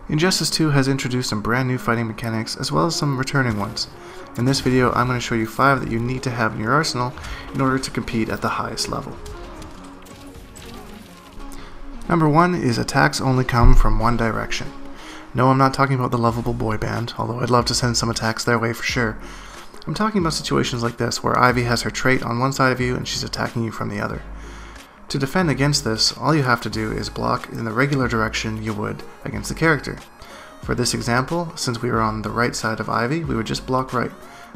Injustice 2 has introduced some brand new fighting mechanics as well as some returning ones. In this video I'm going to show you 5 that you need to have in your arsenal in order to compete at the highest level. Number 1 is attacks only come from one direction. No, I'm not talking about the lovable boy band, although I'd love to send some attacks their way for sure. I'm talking about situations like this where Ivy has her trait on one side of you and she's attacking you from the other. To defend against this, all you have to do is block in the regular direction you would against the character. For this example, since we are on the right side of Ivy, we would just block right.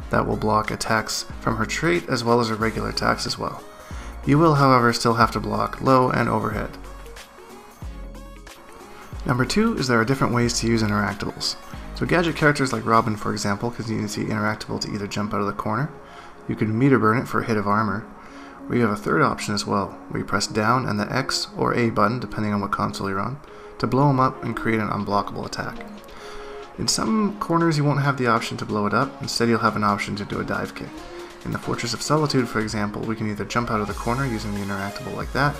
That will block attacks from her trait as well as her regular attacks as well. You will, however, still have to block low and overhead. Number 2 is there are different ways to use interactables. So gadget characters like Robin, for example, can use the interactable to either jump out of the corner, you can meter burn it for a hit of armor, or you have a third option as well, where you press down and the X or A button, depending on what console you're on, to blow them up and create an unblockable attack. In some corners you won't have the option to blow it up, instead you'll have an option to do a dive kick. In the Fortress of Solitude, for example, we can either jump out of the corner using the interactable like that,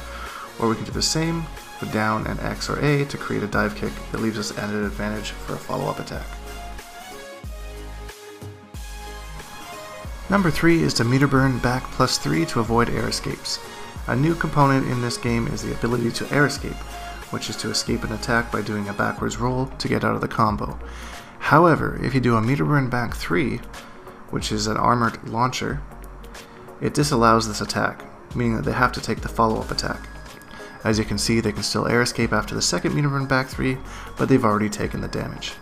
or we can do the same with down and X or A to create a dive kick that leaves us at an advantage for a follow-up attack. Number 3 is to meter burn back +3 to avoid air escapes. A new component in this game is the ability to air escape, which is to escape an attack by doing a backwards roll to get out of the combo. However, if you do a meter burn back 3, which is an armored launcher, it disallows this attack, meaning that they have to take the follow-up attack. As you can see, they can still air escape after the second meter burn back 3, but they've already taken the damage.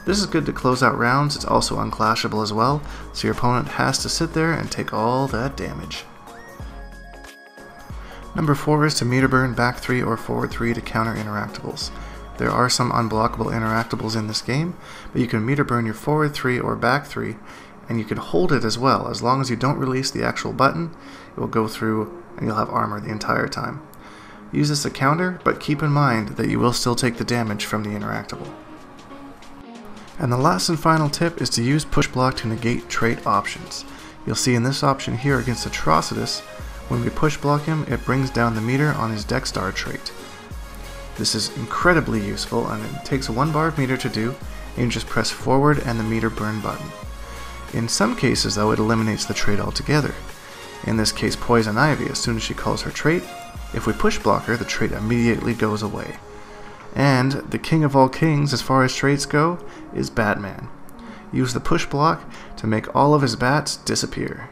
This is good to close out rounds. It's also unclashable as well, so your opponent has to sit there and take all that damage. Number 4 is to meter burn back 3 or forward 3 to counter interactables. There are some unblockable interactables in this game, but you can meter burn your forward 3 or back 3, and you can hold it as well. As long as you don't release the actual button, it will go through and you'll have armor the entire time. Use this as a counter, but keep in mind that you will still take the damage from the interactable. And the last and final tip is to use push block to negate trait options. You'll see in this option here against Atrocitus, when we push block him, it brings down the meter on his Dexstar trait. This is incredibly useful and it takes 1 bar of meter to do, and you just press forward and the meter burn button. In some cases though, it eliminates the trait altogether. In this case Poison Ivy, as soon as she calls her trait, if we push block her, the trait immediately goes away. And the king of all kings as far as traits go is Batman. Use the push block to make all of his bats disappear.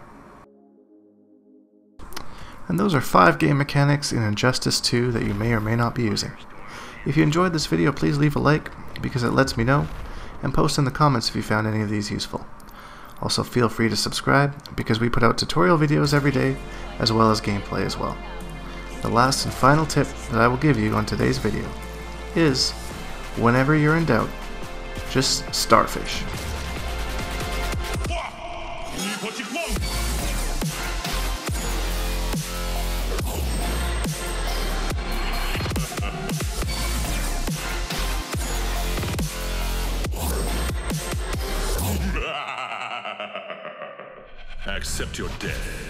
And those are 5 game mechanics in Injustice 2 that you may or may not be using. If you enjoyed this video, please leave a like because it lets me know, and post in the comments if you found any of these useful. Also feel free to subscribe because we put out tutorial videos every day as well as gameplay as well. The last and final tip that I will give you on today's video is, whenever you're in doubt, just starfish. Accept your death.